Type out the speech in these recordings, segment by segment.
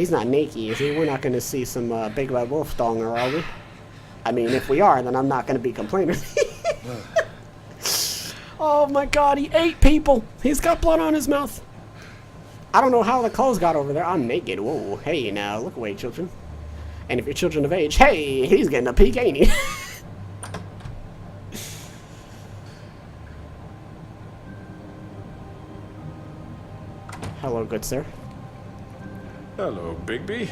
he's not naked, is he? We're not going to see some big red wolf donger, are we? I mean, if we are, then I'm not going to be complaining. Oh my god, he ate people! He's got blood on his mouth. I don't know how the clothes got over there. I'm naked. Whoa, hey now, look away, children. And if you're children of age, hey, he's getting a peek, ain't he? Hello, good sir. Hello, Bigby.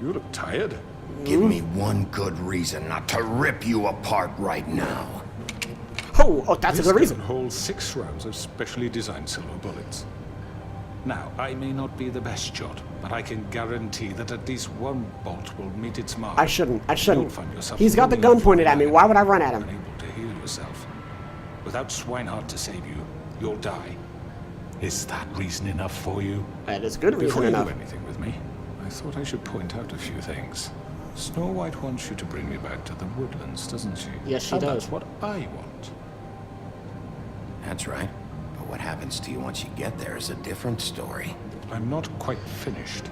You look tired. Give me one good reason not to rip you apart right now. Oh, that's a good reason. This gun holds 6 rounds of specially designed silver bullets. Now, I may not be the best shot, but I can guarantee that at least one bolt will meet its mark. I shouldn't. You'll find yourself He's got the gun pointed at me. Why would I run at him? Unable to heal yourself. Without Swinehart to save you, you'll die. Is that reason enough for you? That is good reason Before you enough. do anything with me, I thought I should point out a few things. Snow White wants you to bring me back to the woodlands, doesn't she? Yes, she And does. That's what I want. That's right. But what happens to you once you get there is a different story. I'm not quite finished.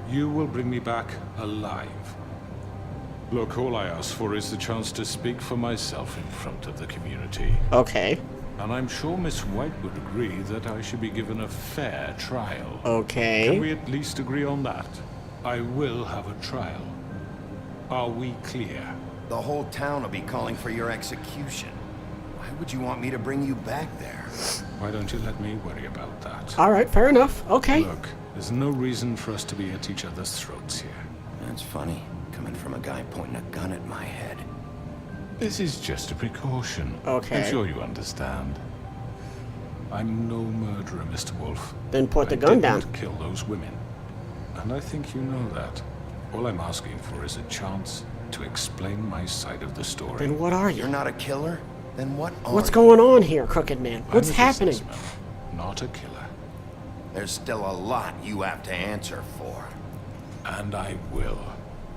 You will bring me back alive. Look, all I ask for is the chance to speak for myself in front of the community. Okay. And I'm sure Miss White would agree that I should be given a fair trial. Okay. Can we at least agree on that? I will have a trial. Are we clear? The whole town will be calling for your execution. Why would you want me to bring you back there? Why don't you let me worry about that? Alright, fair enough. Okay. Look, there's no reason for us to be at each other's throats here. That's funny, coming from a guy pointing a gun at my head. This is just a precaution. Okay. I'm sure you understand. I'm no murderer, Mr. Wolf. Then put the I gun didn't down. kill those women. And I think you know that. All I'm asking for is a chance to explain my side of the story. Then what are You're you? not a killer? Then what are What's you? going on here, Crooked Man? What's I'm a happening? businessman, not a killer. There's still a lot you have to answer for. And I will,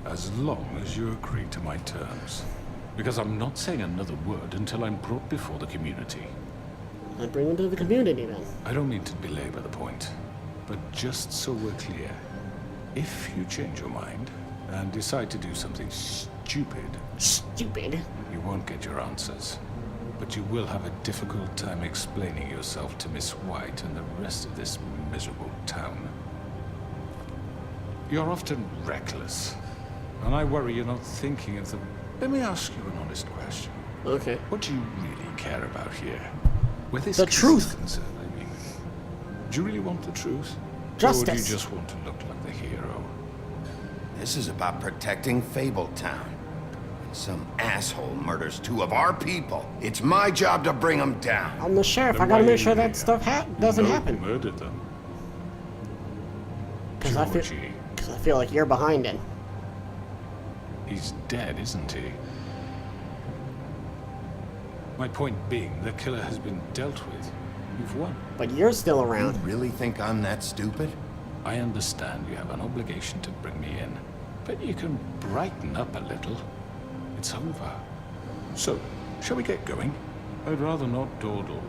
as long as you agree to my terms. Because I'm not saying another word until I'm brought before the community. Then bring him to the community then. I don't mean to belabor the point, but just so we're clear, if you change your mind and decide to do something stupid, Stupid. you won't get your answers. But you will have a difficult time explaining yourself to Miss White and the rest of this miserable town. You're often reckless, and I worry you're not thinking of the... Let me ask you an honest question. Okay. What do you really care about here? Where this The case truth. is concerned, I mean. Do you really want the truth? Or do you Justice. just want to look like the hero? This is about protecting Fabletown. When some asshole murders 2 of our people, it's my job to bring them down. I'm the sheriff. I Then gotta why make are sure you that here? stuff You doesn't know happen. who murdered them. Because I Georgie. feel like you're behind it. He's dead, isn't he? My point being, the killer has been dealt with. You've won. But you're still You around. really think I'm that stupid? I understand you have an obligation to bring me in, but you can brighten up a little. It's over. So, shall we get going? I'd rather not dawdle.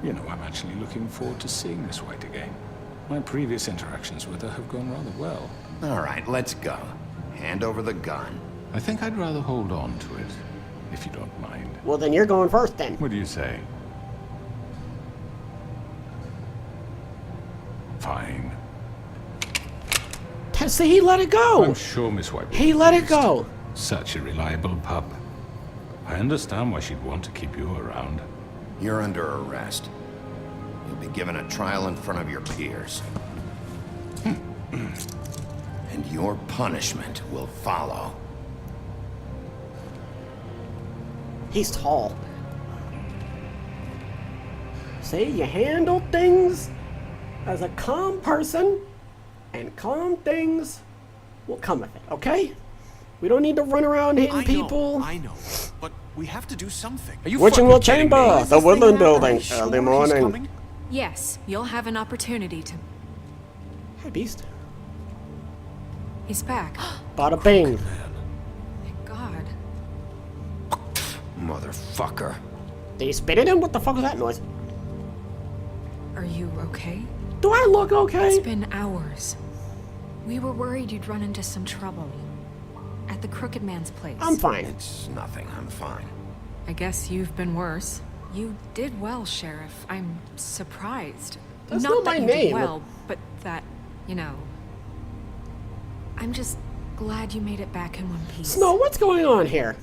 You know, I'm actually looking forward to seeing Miss White again. My previous interactions with her have gone rather well. All right, let's go. Hand over the gun. I think I'd rather hold on to it, if you don't mind. Well, then you're going first then. What do you say? Fine. See, he let it go. I'm sure Miss White will He be let it pleased. go. Such a reliable pup. I understand why she'd want to keep you around. You're under arrest. You'll be given a trial in front of your peers. And your punishment will follow. He's tall. See, you handle things as a calm person, and calm things will come with it, okay? We don't need to run around hitting people. I know, but we have to do something. Are you Witching kidding me? Chamber, Is the this thing Woodland happening? Building, Are you early sure he's morning. coming? Yes, you'll have an opportunity to... Hey, Beast. He's back. Bada bing. Thank God. Motherfucker. Did he spit at him? What the fuck was that noise? Are you okay? Do I look okay? It's been hours. We were worried you'd run into some trouble. At the Crooked Man's place. I'm fine. It's nothing, I'm fine. I guess you've been worse. You did well, Sheriff. I'm surprised. That's not not that my you name. did well, but that, you know... I'm just glad you made it back in one piece. Snow, what's going on here?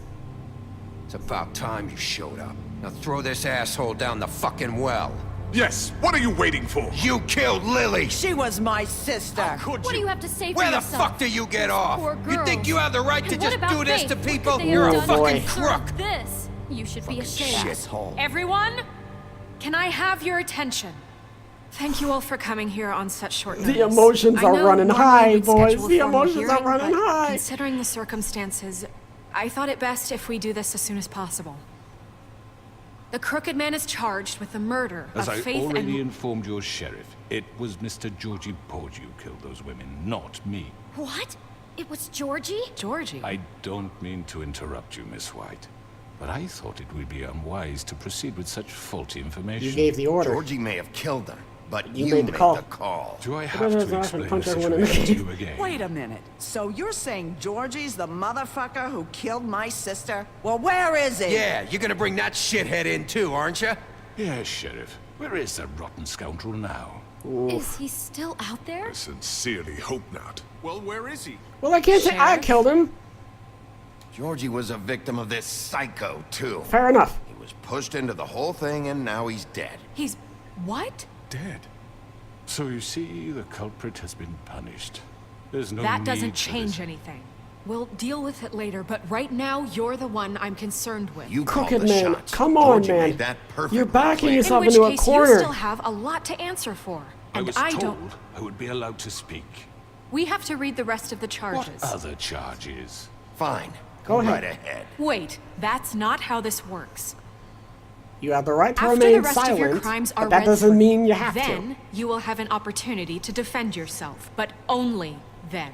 It's about time you showed up. Now throw this asshole down the fucking well. Yes, what are you waiting for? You killed Lily! She was my sister. Could What do you? you have to say for Where the yourself? fuck do you get off? Poor You think girls. you have the right to And just what about do this Faith? to What could people? they You're have a done fucking to deserve crook! This. You should be ashamed. Shithole. Everyone, can I have your attention? Thank you all for coming here on such short notice. The emotions I are know running normally high, we'd boys. schedule a The formal emotions are hearing, running but high. Considering the circumstances, I thought it best if we do this as soon as possible. The Crooked Man is charged with the murder As of I Faith already and... informed your sheriff, it was Mr. Georgie Porgy who killed those women, not me. What? It was Georgie? Georgie. I don't mean to interrupt you, Miss White, but I thought it would be unwise to proceed with such faulty information. You gave the order. Georgie may have killed them, but You you made the call. call. Do I But have it is to often explain punch the everyone in the situation to face. you again? Wait a minute. So you're saying Georgie's the motherfucker who killed my sister? Well, where is he? Yeah, you're gonna bring that shithead in too, aren't you? Yes, Sheriff. Where is that rotten scoundrel now? Is he still out there? I sincerely hope not. Well, where is he? Well, I can't say I Sheriff? killed him. Georgie was a victim of this psycho, too. Fair enough. He was pushed into the whole thing, and now he's dead. He's... what? Dead. So you see, the culprit has been punished. There's no That need doesn't for change this. anything. We'll deal with it later, but right now, you're the one I'm concerned with. You called Crooked the Man, shots. come on, Georgie man. made that perfectly You're backing clear. yourself In which into a case, you corner. still have a lot to answer for. I And was I told don't... I would be allowed to speak. We have to read the rest of the What charges. other charges? Fine. Go ahead. right ahead. Wait, that's not how this works. You have the right to After remain the rest of your silent, crimes are but that read doesn't through, mean you have then to. you will have an opportunity to defend yourself, but only then.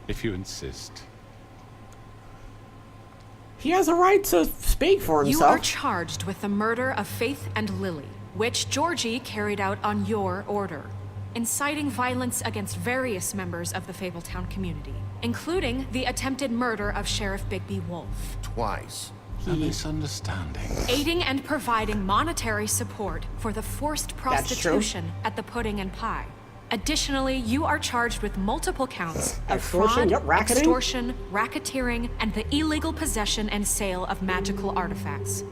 If you insist. He has a right to speak for You are himself. charged with the murder of Faith and Lily, which Georgie carried out on your order, inciting violence against various members of the Fabletown community, including the attempted murder of Sheriff Bigby Wolf, Twice. A misunderstanding. aiding and providing monetary support for the forced That's true. prostitution at the Pudding and Pie. Additionally, you are charged with multiple counts of Extortion, fraud, yep, racketing. extortion, racketeering, and the illegal possession and sale of magical artifacts.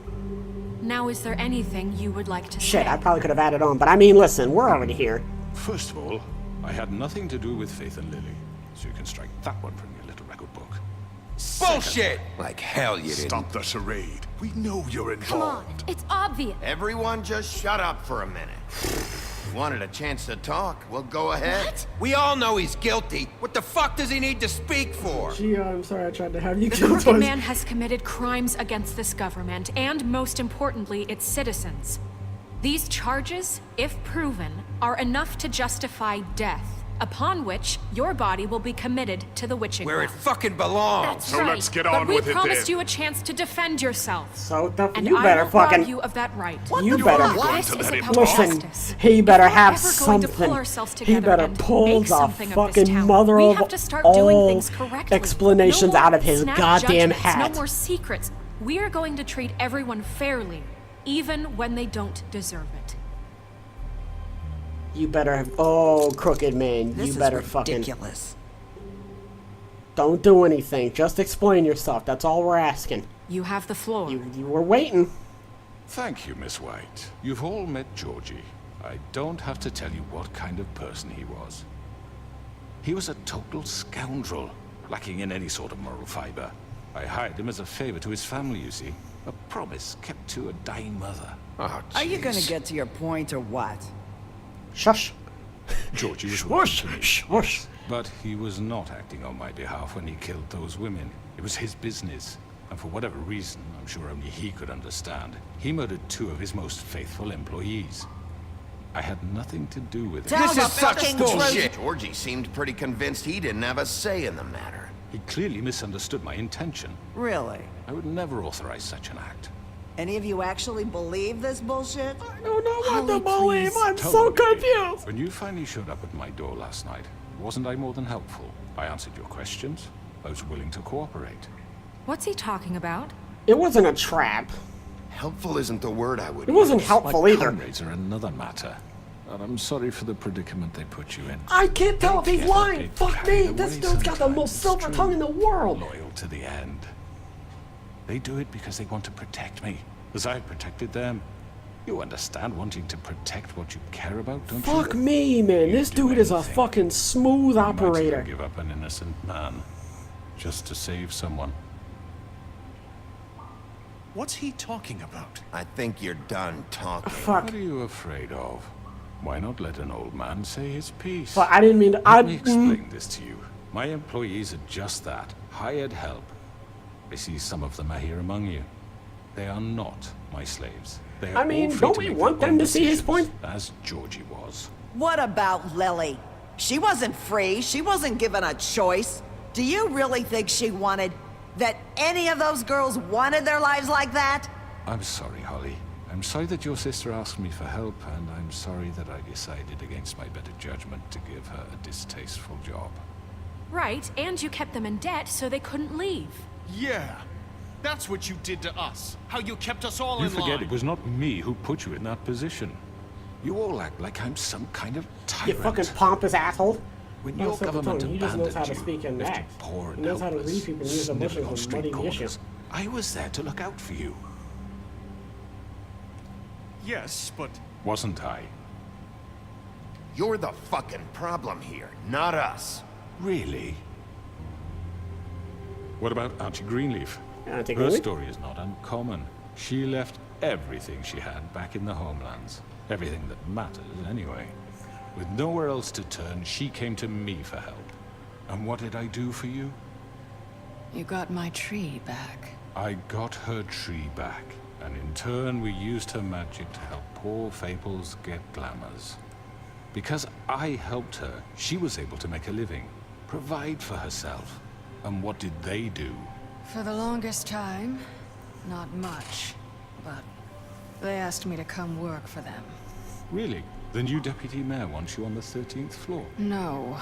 Now, is there anything you would like to say? Shit, I probably could have added on, but I mean, listen, we're already here. First of all, I had nothing to do with Faith and Lily, so you can strike that one from your little record book. Bullshit! Like hell you didn't. Stop the charade. We know you're Come on, involved. it's obvious. Everyone just shut up for a minute. You wanted a chance to talk? Well, go ahead. What? We all know he's guilty. What the fuck does he need to speak for? Gee, I'm sorry I tried to have you The kill Crooked twice. Man has committed crimes against this government and, most importantly, its citizens. These charges, if proven, are enough to justify death, upon which your body will be committed to the witching Where it well. fucking belongs. That's So right. let's get But on we with it promised then. you a chance to defend yourself. So And you I better will fucking... rob you of that right. You No, better... This to is let him about talk. Listen, justice. he better If we're have ever going something. to pull ourselves He together better and pull make the something of this fucking town, mother we of have to start doing all things correctly. explanations No more out of his snap goddamn judgments, hat. No more secrets. We are going to treat everyone fairly, even when they don't deserve it. You better have... Oh, Crooked Man, This you is better fucking... ridiculous. Don't do anything. Just explain yourself. That's all we're asking. You have the floor. You were waiting. Thank you, Miss White. You've all met Georgie. I don't have to tell you what kind of person he was. He was a total scoundrel, lacking in any sort of moral fiber. I hired him as a favor to his family, you see. A promise kept to a dying mother. Oh, Are you gonna jeez. get to your point or what? Shush. Georgie was Shush. working for me, Shush. but he was not acting on my behalf when he killed those women. It was his business, and for whatever reason, I'm sure only he could understand, he murdered 2 of his most faithful employees. I had nothing to do with it. Tell This the is such fucking bullshit. Georgie seemed pretty convinced he didn't have a say in the matter. He clearly misunderstood my intention. Really? I would never authorize such an act. Any of you actually believe this bullshit? I don't know what Holly, to believe. please. I'm so Totally. confused. When you finally showed up at my door last night, wasn't I more than helpful? I answered your questions. I was willing to cooperate. What's he talking about? It wasn't a trap. Helpful isn't the word I would It wasn't use. helpful My either. comrades are another matter. And I'm sorry for the predicament they put you in. I can't tell if he's Get lying. okay, Fuck carried me. This away dude's got the sometimes, most it's silver true. tongue in the world. Loyal to the end. They do it because they want to protect me, as I protected them. You understand wanting to protect what you care about, don't you? Fuck me, man. You'd This do dude is a anything. fucking smooth You might even operator. give up an innocent man, just to save someone. What's he talking about? I think you're done talking. Fuck. What are you afraid of? Why not let an old man say his piece? Fuck, I didn't mean to. Let me explain this to you. My employees are just that, hired help. I see some of them are here among you. They are not my slaves. They are I mean, all free don't to we make want their them own to see his decisions, point? as Georgie was. What about Lily? She wasn't free. She wasn't given a choice. Do you really think she wanted... that any of those girls wanted their lives like that? I'm sorry, Holly. I'm sorry that your sister asked me for help, and I'm sorry that I decided against my better judgment to give her a distasteful job. Right, and you kept them in debt so they couldn't leave. Yeah. That's what you did to us. How you kept us all You in line. forget it was not me who put you in that position. You all act like I'm some kind of You tyrant. fucking pompous asshole. When Oh, your silver government tongue. He just knows abandoned how to you, speak and left you act. poor and He knows how to helpless, read people's news sniveling emotions on and street muddy the issue. corners, I was there to look out for you, Yes, but wasn't I? You're the fucking problem here, not us. Really? What about Auntie Greenleaf? Auntie Her Greenleaf? story is not uncommon. She left everything she had back in the homelands. Everything that matters, anyway. With nowhere else to turn, she came to me for help. And what did I do for you? You got my tree back. I got her tree back, and in turn we used her magic to help poor Fables get glamours. Because I helped her, she was able to make a living, provide for herself. And what did they do? For the longest time, not much. But they asked me to come work for them. Really? The new deputy mayor wants you on the 13th floor. No.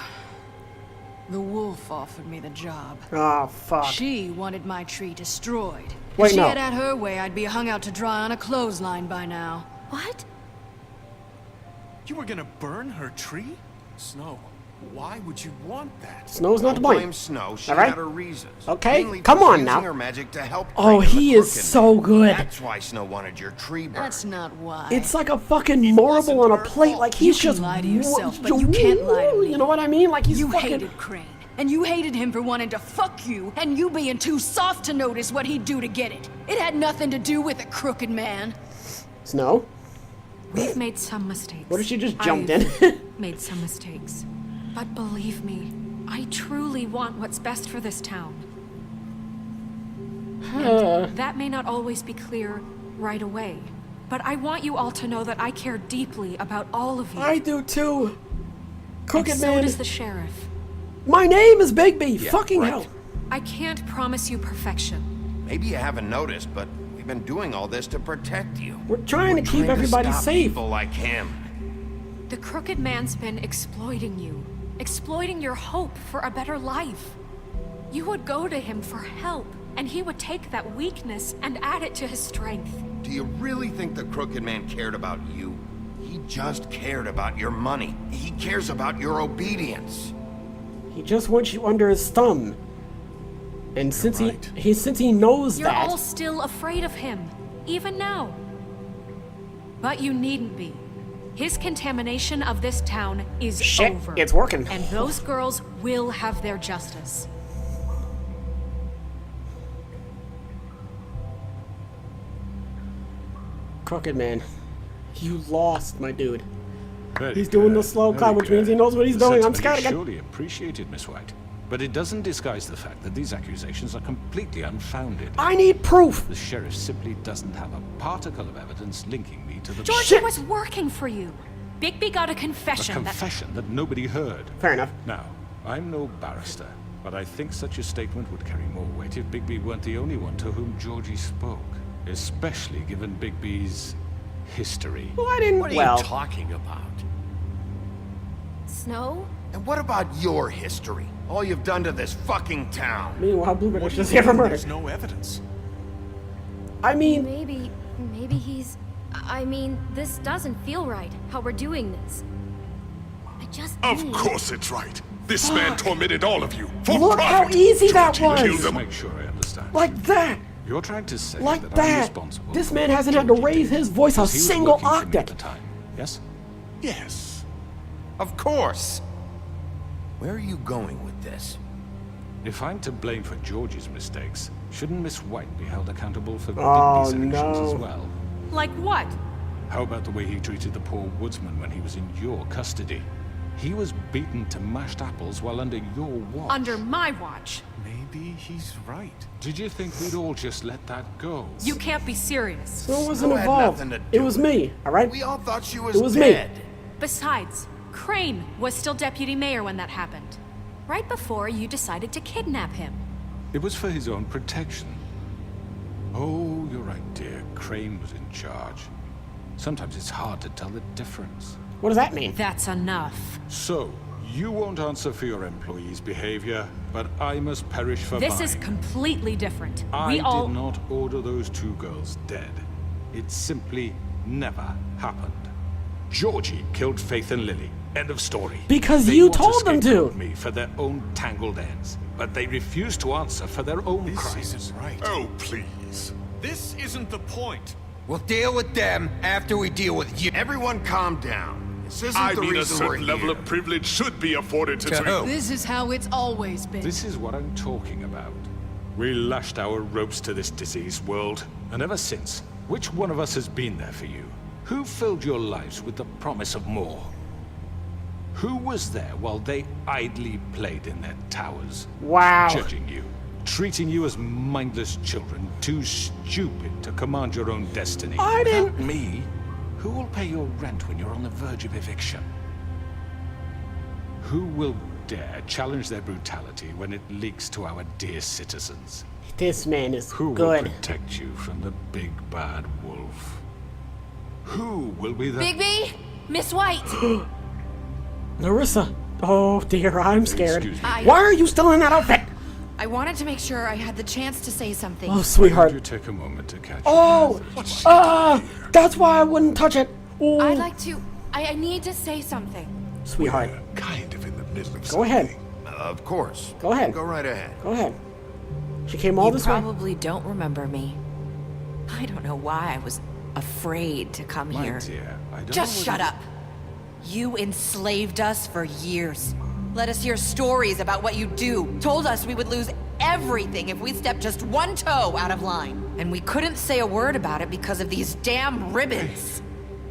The wolf offered me the job. Oh, fuck. She wanted my tree destroyed. Wait, if she no. had had her way, I'd be hung out to dry on a clothesline by now. What? you were gonna burn her tree? Snow, why would you want that? Snow's not to Don't blame. blame Snow. She All right? had her reasons. Okay, Mainly come for on using now. her magic to help Oh, Craig and the he is Crooked so Man. good. That's why Snow wanted your tree burned. That's not why. It's like a fucking marble on a her plate. fault. Like he's You can just lie to yourself, but you can't lie to me. You know what I mean? Like he's You fucking. hated Crane. And you hated him for wanting to fuck you, and you being too soft to notice what he'd do to get it. It had nothing to do with a crooked man. Snow. We've made some mistakes. What if she just jumped I've in? made some mistakes. But believe me, I truly want what's best for this town. And that may not always be clear right away. But I want you all to know that I care deeply about all of you. I do too. And Crooked so Man. does the sheriff. My name is Bigby. Fucking right. hell. I can't promise you perfection. Maybe you haven't noticed, but we've been doing all this to protect you. We're trying to keep Trying everybody stop safe. people like him. The crooked man's been exploiting you, exploiting your hope for a better life. You would go to him for help, and he would take that weakness and add it to his strength. Do you really think the Crooked Man cared about you? He just cared about your money. He cares about your obedience. He just wants you under his thumb. And since right. since he knows You're that, all still afraid of him, even now. But you needn't be. His contamination of this town is Shit, over. it's working. And those girls will have their justice. Crooked Man, you lost, my dude. Very He's doing the good, slow very clap, which means he good. knows what he's The doing. I'm sentiment scared is again. surely appreciated, Miss White. But it doesn't disguise the fact that these accusations are completely unfounded. I need proof. The sheriff simply doesn't have a particle of evidence linking me to the Georgie Shit. was working for you. Bigby got a a confession that... confession that nobody heard. Fair enough. Now, I'm no barrister, but I think such a statement would carry more weight if Bigby weren't the only one to whom Georgie spoke, especially given Bigby's history. Well, I didn't. What are Well, you talking about? Snow? And what about your history? All you've done to this fucking town? Meanwhile, Bluebird What is do you just here for mean murder. there's no evidence? I mean, Maybe he's... I mean, this doesn't feel right, how we're doing this. I just Of need... course it's right. This man tormented all of you for look how profit. easy that Georgie killed was. them. Make sure I understand. Like that. You're trying to say Like that I'm that. responsible. This for man what hasn't had to Georgie raise did his voice a because he was single working for me at octave. the time. Yes? Yes. Of course. Where are you going with this? If I'm to blame for Georgie's mistakes, shouldn't Miss White be held accountable for Oh, Digby's actions no. as well? Like what? How about the way he treated the poor woodsman when he was in your custody? He was beaten to mashed apples while under your watch. Under my watch. Maybe he's right. Did you think we'd all just let that go? You can't be serious. So it wasn't Snow had involved. nothing to It do was with me, alright? We all thought she was It was me. dead. Besides, Crane was still deputy mayor when that happened. Right before you decided to kidnap him. It was for his own protection. Oh, you're right, dear. Crane was in charge. Sometimes it's hard to tell the difference. What does that mean? That's enough. So, you won't answer for your employees' behavior, but I must perish for This mine. is completely different. I We all... did not order those two girls dead. It simply never happened. Georgie killed Faith and Lily. End of story. Because They you want told them to. scapegoat me for their own tangled ends, but they refuse to answer for their own This crimes. isn't right. Oh, please. This isn't the point. We'll deal with them after we deal with you. Everyone calm down. This isn't I the mean, a reason we're certain level here. of privilege should be afforded to To three. who? This is how it's always been. This is what I'm talking about. We lashed our ropes to this diseased world, and ever since, which one of us has been there for you? Who filled your lives with the promise of more? Who was there while they idly played in their towers? Wow. Judging you, treating you as mindless children, too stupid to command your own destiny. I didn't- Without me, who will pay your rent when you're on the verge of eviction? Who will dare challenge their brutality when it leaks to our dear citizens? This man is Who will good. protect you from the big bad wolf? Who will be the... Bigby? Miss White! Narissa. Oh dear, I'm scared. Excuse me. Why are you still in that outfit? I wanted to make sure I had the chance to say something. Oh, Would sweetheart. you take a moment to catch Oh, that's why I wouldn't touch it. Ooh. I'd like to... I need to say something. Sweetheart, We're kind of in the middle of go ahead. Of course. Go ahead. Go right ahead. Go ahead. She came all You this way. probably don't remember me. I don't know why I was afraid to come My here. dear, I don't Just know shut whether- up. You enslaved us for years. Let us hear stories about what you do. Told us we would lose everything if we stepped just one toe out of line. And we couldn't say a word about it because of these damn ribbons.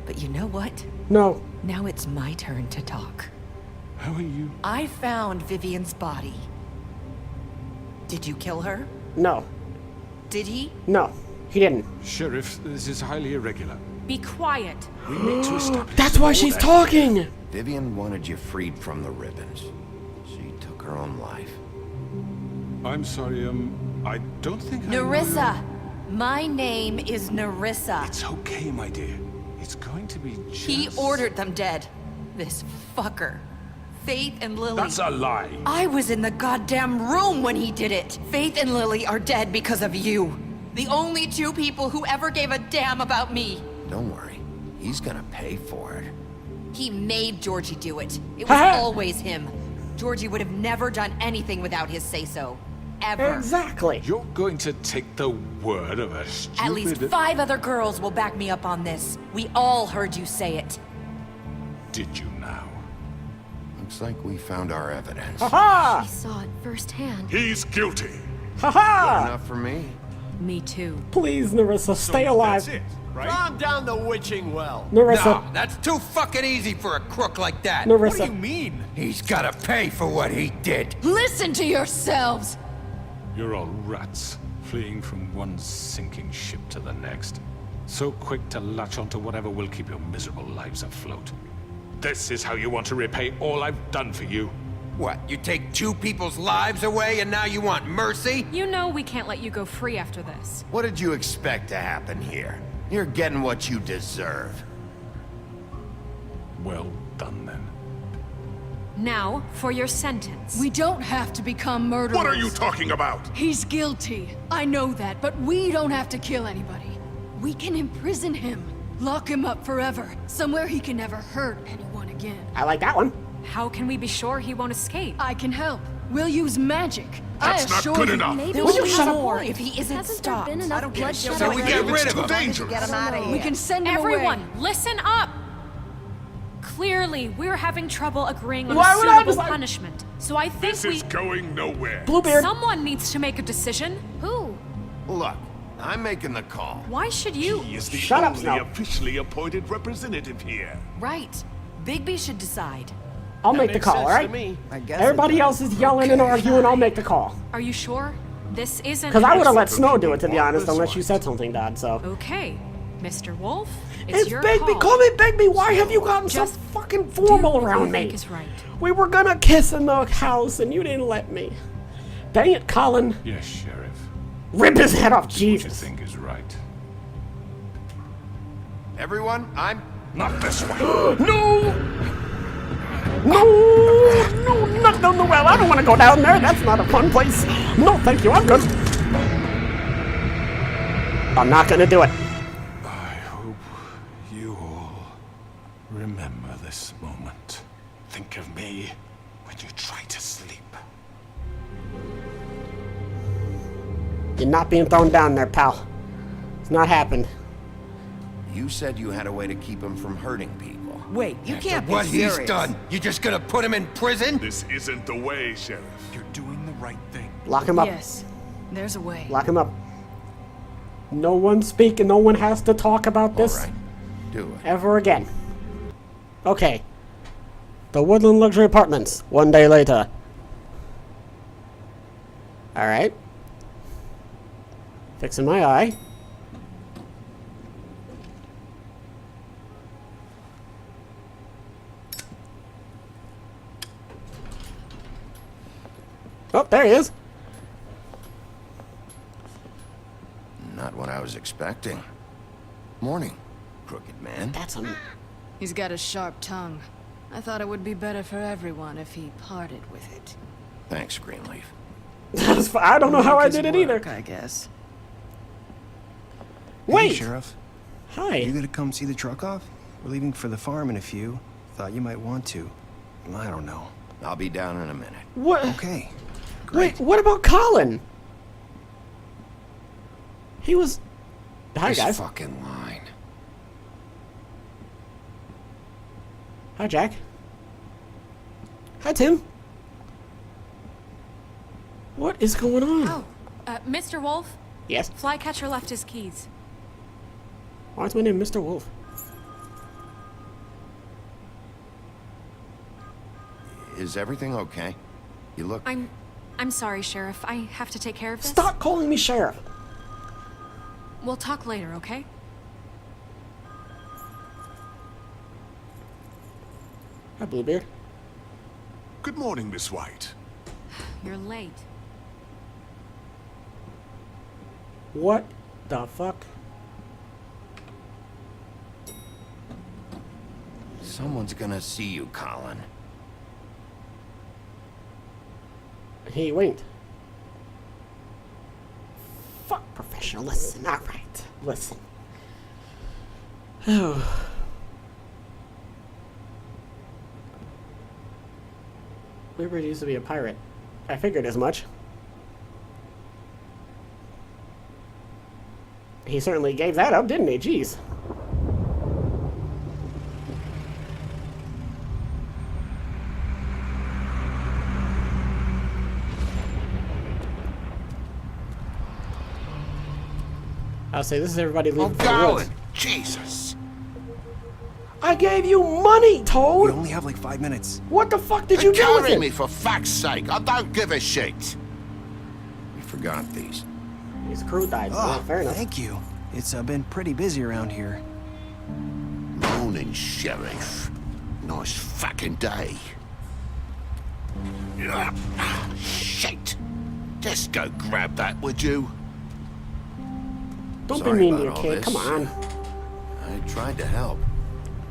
But you know what? No. Now it's my turn to talk. How are you? I found Vivian's body. Did you kill her? No. Did he? No. He didn't. Sheriff, this is highly irregular. Be quiet. We need to establish... That's why she's order. talking. Vivian wanted you freed from the ribbons. She took her own life. I'm sorry, I don't think I know Narissa. My name is Narissa. It's okay, my dear. It's going to be just... He ordered them dead. This fucker. Faith and Lily. That's a lie. I was in the goddamn room when he did it. Faith and Lily are dead because of you. The only two people who ever gave a damn about me. Don't worry. He's gonna pay for it. He made Georgie do it. It was always him. Georgie would have never done anything without his say-so. Ever. Exactly. You're going to take the word of a stupid... At least 5 other girls will back me up on this. We all heard you say it. Did you now? Looks like we found our evidence. Ha I saw it firsthand. He's guilty. ha! Ha Enough for me. Me too. Please, Narissa, stay alive. That's it, right? Calm down the witching well. Narissa. that's too fucking easy for a crook like that. What do you Narissa. mean? He's gotta pay for what he did. Listen to yourselves! You're all rats, fleeing from one sinking ship to the next. So quick to latch onto whatever will keep your miserable lives afloat. This is how you want to repay all I've done for you? What, you take 2 people's lives away and now you want mercy? You know we can't let you go free after this. What did you expect to happen here? You're getting what you deserve. Well done, then. Now, for your sentence. We don't have to become murderers. What are you talking about? He's guilty. I know that, but we don't have to kill anybody. We can imprison him. Lock him up forever. Somewhere he can never hurt anyone again. I like that one. How can we be sure he won't escape? I can help. We'll use magic. That's I not assure good you. enough. Maybe Will you we'll shut have up? more if he isn't Hasn't stopped. there been enough I don't care. bloodshed So we already? get rid It's of too him. dangerous. Get him out of here. We can send him Everyone, away. listen up! Clearly, we're having trouble agreeing on Why a would I suitable decide- punishment. So I think This is going nowhere. Bluebeard. someone needs to make a decision. Who? Look, I'm making the call. Why should you? He is the Shut up, only Snow. officially appointed representative here. Right. Bigby should decide. I'll make the makes call, sense alright? to me. I guess Everybody it else is yelling and arguing, I'll make the call. Are you sure? This isn't. Because I would have let Yes, Snow do it, to be but honest, this unless you one. said something, Dad, so. Okay, Mr. Wolf, it's your Bigby, call. call me Bigby! Why have you gotten so Just fucking Do formal what around you think me? is right. We were gonna kiss in the house and you didn't let me. Dang it, Colin. Yes, Sheriff. Rip his head off, What you Jesus. think is right. Everyone, I'm... Not this way. No! Not down the well. I don't want to go down there. That's not a fun place. No, thank you. I'm good. I'm not gonna do it. I hope you all remember this moment. Think of me when you try to sleep. You're not being thrown down there, pal. It's not happened. You said you had a way to keep him from hurting people. Wait, you can't be What serious. he's done, you just gonna put him in prison? This isn't the way, Sheriff. You're doing the right thing. Lock him up. Yes. There's a way. Lock him up. No one speak and no one has to talk about this All right, do it. ever again. Okay. The Woodland Luxury Apartments. 1 day later. Alright. Fixing my eye. Oh, there he is. Not what I was expecting. Morning, crooked man. That's a... He's got a sharp tongue. I thought it would be better for everyone if he parted with it. Thanks, Greenleaf. I don't know how I Work is did it either. work, I guess. Wait! Hey, Sheriff. Hi. You gonna come see the truck off? We're leaving for the farm in a few. Thought you might want to. I don't know. I'll be down in a minute. What? Okay. Great. Wait, what about Colin? He was... Hi, This guys. fucking line. Hi, Jack. Hi, Tim. What is going on? Oh, Mr. Wolf, Yes? Flycatcher left his keys. Why is my name Mr. Wolf? Is everything okay? You look... I'm sorry, Sheriff. I have to take care of this. Stop calling me Sheriff. We'll talk later, okay? Hi, Bluebeard. Good morning, Miss White. You're late. What the fuck? Someone's gonna see you, Colin. He winked. Fuck professional. Listen, alright. Listen. Oh. Bluebeard used to be a pirate. I figured as much. He certainly gave that up, didn't he? Jeez. I'll say this is everybody leaving I'm for the woods. going! Jesus! I gave you money, We Toad! only have like 5 minutes. What the fuck did you do with Carry it? me, for fuck's sake! I don't give a shit! We forgot these. His crew died, so Oh, fair enough. thank you. It's been pretty busy around here. Morning, Sheriff. Nice fucking day. Shit! Just go grab that, would you? Don't Sorry be mean to about your all kid, this. come on. I tried to help.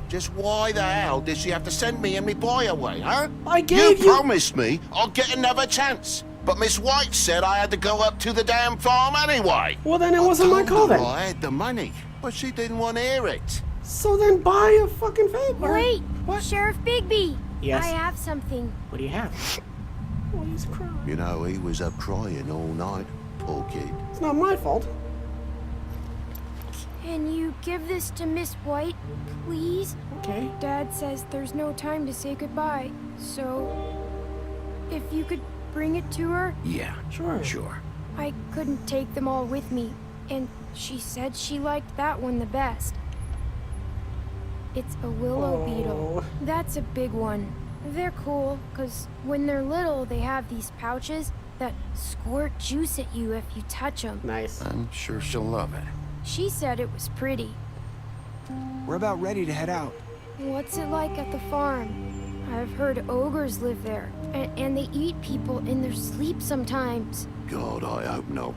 Just why the hell did she have to send me and me boy away, huh? I gave you... promised me I'll get another chance. But Miss White said I had to go up to the damn farm anyway. Well, then it wasn't my call then. I had the money, but she didn't want to hear it. So then buy a fucking favor. Wait! What? Sheriff Bigby! Yes? I have something. What do you have? Oh, he's crying. You know, he was up crying all night, poor kid. It's not my fault. Can you give this to Miss White, please? Okay. Dad says there's no time to say goodbye, so if you could bring it to her? Yeah, Sure. I couldn't take them all with me, and she said she liked that one the best. It's a willow beetle. That's a big one. They're cool, because when they're little, they have these pouches that squirt juice at you if you touch them. Nice. I'm sure she'll love it. She said it was pretty. We're about ready to head out. What's it like at the farm? I've heard ogres live there, and they eat people in their sleep sometimes. God, I hope not.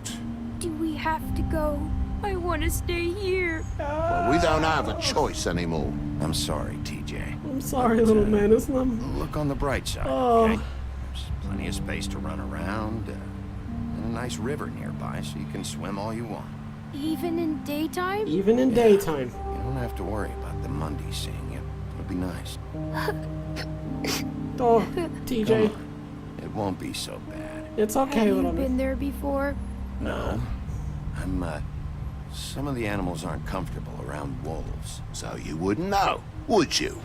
Do we have to go? I want to stay here. Well, we don't have a choice anymore. I'm sorry, TJ. I'm sorry, little man. Islam. Look on the bright side, Oh. okay? There's plenty of space to run around, and a nice river nearby so you can swim all you want. Even in daytime? Even in daytime. You don't have to worry about the Mundies seeing you. It'll be nice. Oh, TJ. Come on. It won't be so bad. It's okay, Have you little man. been there before? No. Some of the animals aren't comfortable around wolves. So you wouldn't know, would you?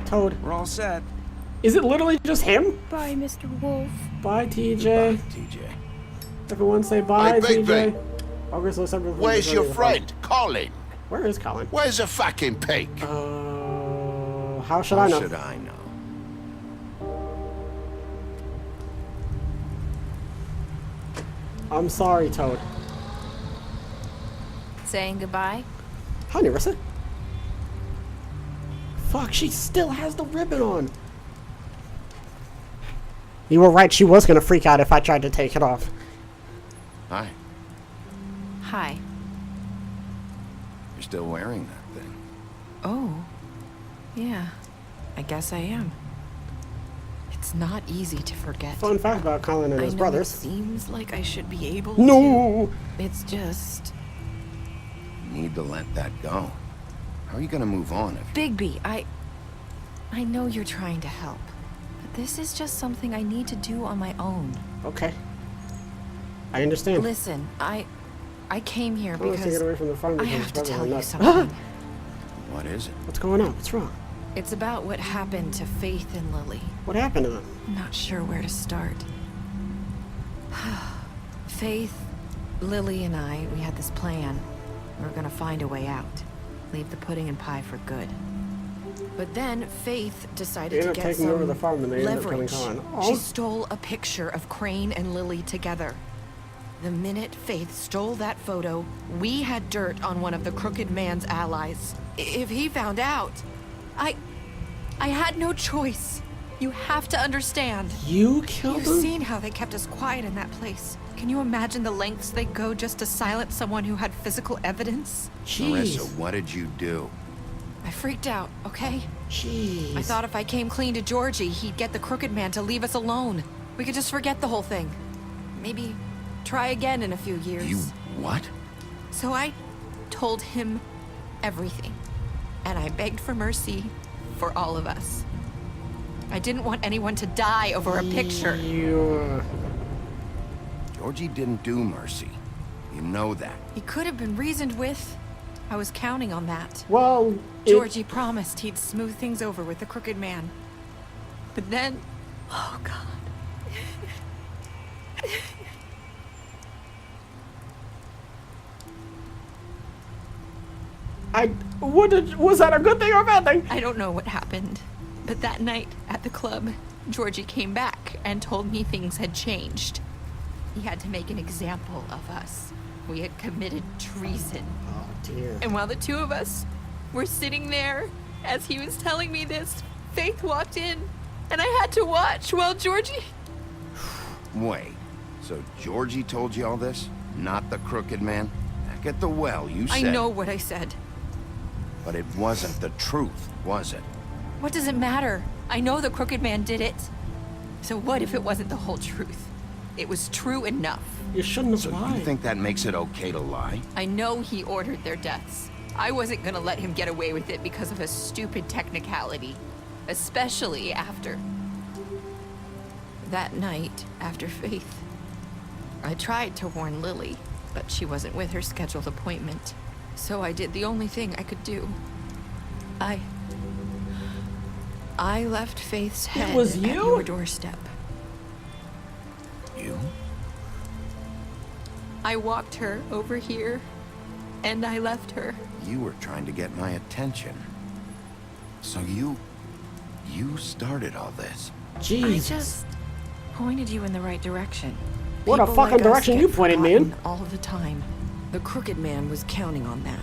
Toad. We're all set. Is it literally just him? Bye, Mr. Wolf. Bye, TJ. TJ. Everyone say bye, Hey, Big TJ. Big. August looks over the Where's your the phone. friend, Colin? Where is Colin? Where's the fucking pig? How should I know? Should I know? I'm sorry, Toad. Saying goodbye? Hi, Nerissa. Fuck, she still has the ribbon on. You were right, she was gonna freak out if I tried to take it off. Hi. Hi. You're still wearing that thing. Oh. Yeah. I guess I am. It's not easy to forget. Fun fact about Colin and I his know brothers. It seems like I should be able No! to. It's just... You need to let that go. How are you gonna move on if... Bigby, I know you're trying to help. But this is just something I need to do on my own. Okay. I understand. Listen, I came here I want to because get away from the farm I because his have to brothers tell are you nuts. something. What is it? What's going on? What's wrong? It's about what happened to Faith and Lily. What happened to them? I'm not sure where to start. Faith, Lily, and I, we had this plan. We were gonna find a way out. Leave the pudding and pie for good. But then Faith decided They to ended up get taking some over the farm and they ended up killing leverage. Colin. She Oh. stole a picture of Crane and Lily together. The minute Faith stole that photo, we had dirt on one of the Crooked Man's allies. If he found out, I had no choice. You have to understand. You killed You've them? seen how they kept us quiet in that place. Can you imagine the lengths they go just to silence someone who had physical evidence? Marissa, Jeez. what did you do? I freaked out, okay? Jeez. I thought if I came clean to Georgie, he'd get the Crooked Man to leave us alone. We could just forget the whole thing. Maybe try again in a few years. You what? So I told him everything. And I begged for mercy for all of us. I didn't want anyone to die over a picture. You... Georgie didn't do mercy. You know that. He could have been reasoned with. I was counting on that. Well, Georgie promised he'd smooth things over with the Crooked Man. But then... Oh, God. was that a good thing or a bad thing? I don't know what happened. But that night at the club, Georgie came back and told me things had changed. He had to make an example of us. We had committed treason. Oh, dear. And while the two of us were sitting there, as he was telling me this, Faith walked in, and I had to watch while Georgie... Wait, so Georgie told you all this? Not the Crooked Man? Back at the well, you said... I know what I said. But it wasn't the truth, was it? What does it matter? I know the Crooked Man did it. So what if it wasn't the whole truth? It was true enough. You shouldn't have So lied. you think that makes it okay to lie? I know he ordered their deaths. I wasn't gonna let him get away with it because of a stupid technicality. Especially after... that night, after Faith. I tried to warn Lily, but she wasn't with her scheduled appointment. So I did the only thing I could do. I left Faith's head was at you? your doorstep. You? I walked her over here, and I left her. You were trying to get my attention. So you started all this. Jeez. I just pointed you in the right direction. What a People fucking like us direction get you pointed me in. forgotten all the time. The Crooked Man was counting on that.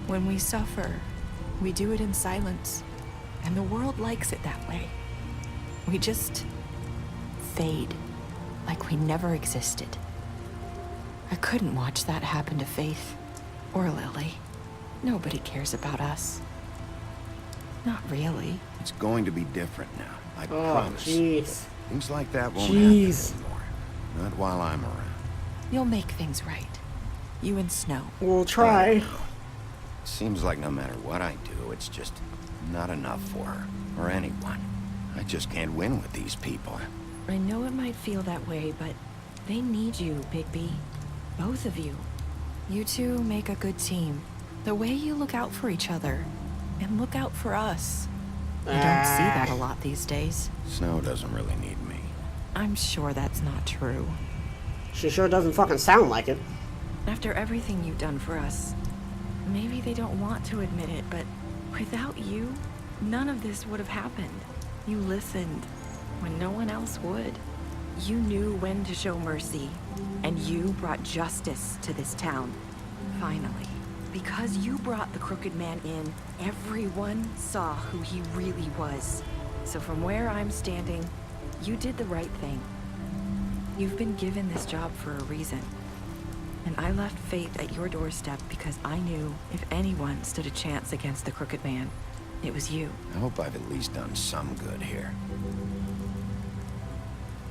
When we suffer, we do it in silence. And the world likes it that way. We just fade, like we never existed. I couldn't watch that happen to Faith or Lily. Nobody cares about us. Not really. It's going to be different now, I Oh, promise. jeez. Things like that won't Jeez. happen anymore. Not while I'm around. You'll make things right. You and Snow. We'll try. Seems like no matter what I do, it's just not enough for her, or anyone. I just can't win with these people. I know it might feel that way, but they need you, Bigby. Both of you. You two make a good team. The way you look out for each other, and look out for us. I don't see that a lot these days. Snow doesn't really need me. I'm sure that's not true. She sure doesn't fucking sound like it. After everything you've done for us, maybe they don't want to admit it, but without you, none of this would have happened. You listened when no one else would. You knew when to show mercy, and you brought justice to this town. Finally. Because you brought the Crooked Man in, everyone saw who he really was. So from where I'm standing, you did the right thing. You've been given this job for a reason. And I left Faith at your doorstep because I knew if anyone stood a chance against the Crooked Man, it was you. I hope I've at least done some good here.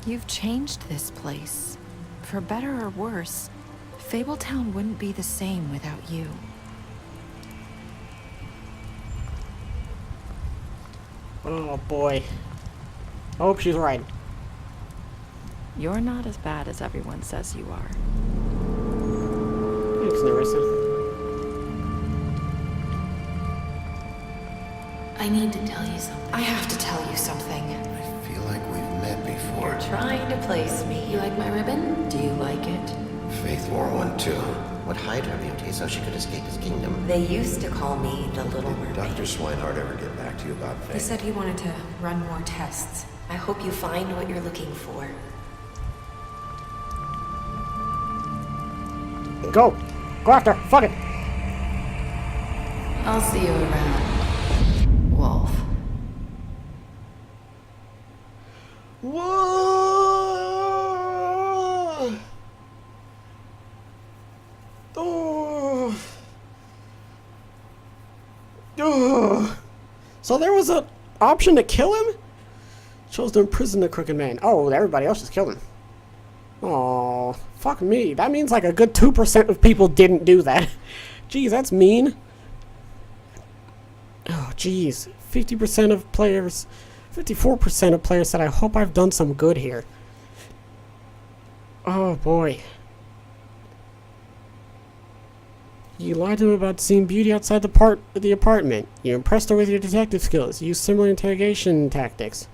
You've changed this place. For better or worse, Fabletown wouldn't be the same without you. Oh boy. I hope she's right. You're not as bad as everyone says you are. Thanks, Nerissa. I need to tell you something. I have to tell you something. I feel like we've met before. You're trying to place me. You like my ribbon? Do you like it? Faith wore one too. Would hide her beauty so she could escape his kingdom. They used to call me the Little Did Mermaid. Dr. Swinehart ever get back to you about Faith? He said he wanted to run more tests. I hope you find what you're looking for. Go! Go after her! Fuck it! I'll see you around, Wolf. Whoa! Oh. Oh. So there was an option to kill him? Chose to imprison the Crooked Man. Oh, everybody else just killed him. Oh, fuck me. That means like a good 2% of people didn't do that. Jeez, that's mean. Oh, jeez. 50% of players, 54% of players said, I hope I've done some good here. Oh, boy. You lied to him about seeing beauty outside the apartment. You impressed her with your detective skills. You used similar interrogation tactics.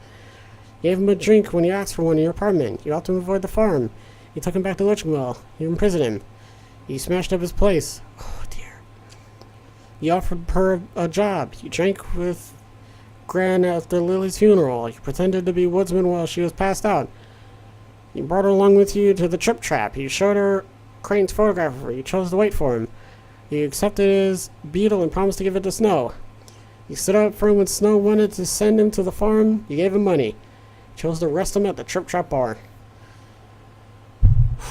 You gave him a drink when he asked for one in your apartment. You helped him avoid the farm. You took him back to Lich-Well. You imprisoned him. You smashed up his place. Oh, dear. You offered her a job. You drank with Gran after Lily's funeral. You pretended to be woodsman while she was passed out. You brought her along with you to the trip trap. You showed her Crane's photograph of her. You chose to wait for him. You accepted his beetle and promised to give it to Snow. You stood up for him when Snow wanted to send him to the farm. You gave him money. Chose to arrest him at the Trip Trap bar.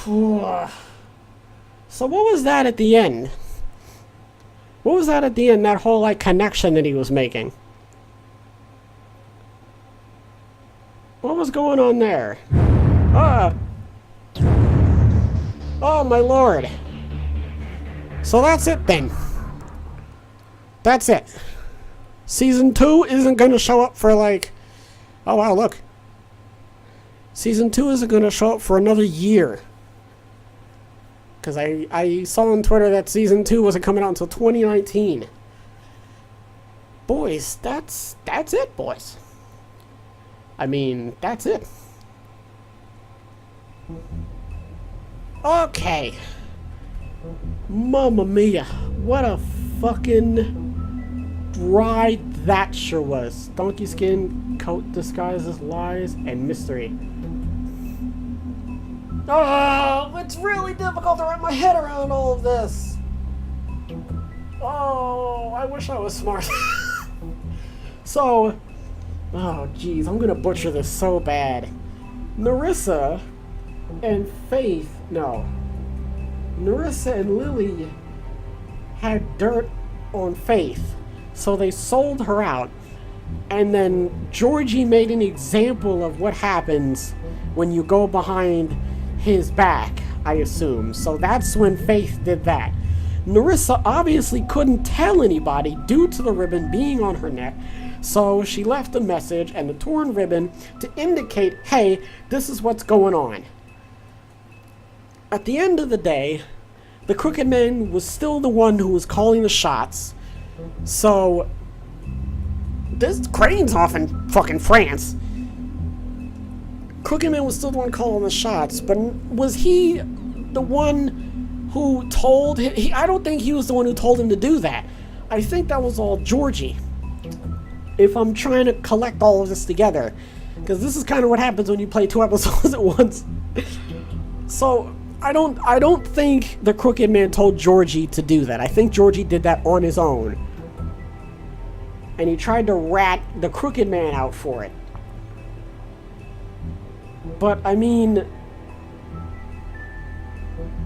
So what was that at the end? What was that at the end? That whole, like, connection that he was making. What was going on there? Oh, my lord. So that's it, then. That's it. Season 2 isn't going to show up for, like... Oh, wow, look. Season 2 isn't going to show up for another year. Because I saw on Twitter that Season 2 wasn't coming out until 2019. Boys, that's it, boys. I mean, that's it. Okay. Mamma mia. What a fucking ride that sure was. Donkey skin, coat disguises lies, and mystery. Oh, it's really difficult to wrap my head around all of this. Oh, I wish I was smart. So, oh geez, I'm gonna butcher this so bad. Nerissa and Faith, no. Nerissa and Lily had dirt on Faith, so they sold her out. And then Georgie made an example of what happens when you go behind his back, I assume. So that's when Faith did that. Nerissa obviously couldn't tell anybody due to the ribbon being on her neck, so she left a message and the torn ribbon to indicate, hey, this is what's going on. At the end of the day, the Crooked Man was still the one who was calling the shots. So, this Crane's off in fucking France. Crooked Man was still the one calling the shots, but was he the one who told him? I don't think he was the one who told him to do that. I think that was all Georgie. If I'm trying to collect all of this together, because this is kind of what happens when you play 2 episodes at once. So I don't think the Crooked Man told Georgie to do that. I think Georgie did that on his own, and he tried to rat the Crooked Man out for it. But I mean,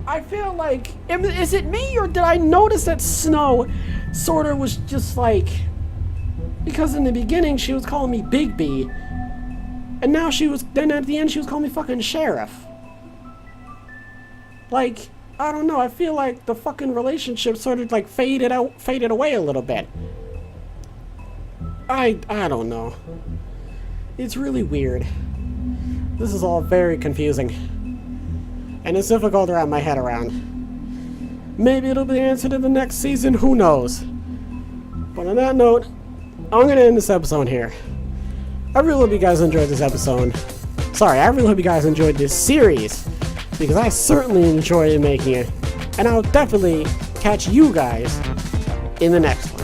I feel like, is it me, or did I notice that Snow sort of was just like, because in the beginning she was calling me Big B, and now then at the end she was calling me fucking Sheriff. Like, I don't know, I feel like the fucking relationship sort of like faded away a little bit. I don't know. It's really weird. This is all very confusing. And it's difficult to wrap my head around. Maybe it'll be the answer to the next season, who knows? But on that note, I'm gonna end this episode here. I really hope you guys enjoyed this episode. Sorry, I really hope you guys enjoyed this series, because I certainly enjoyed making it. And I'll definitely catch you guys in the next one.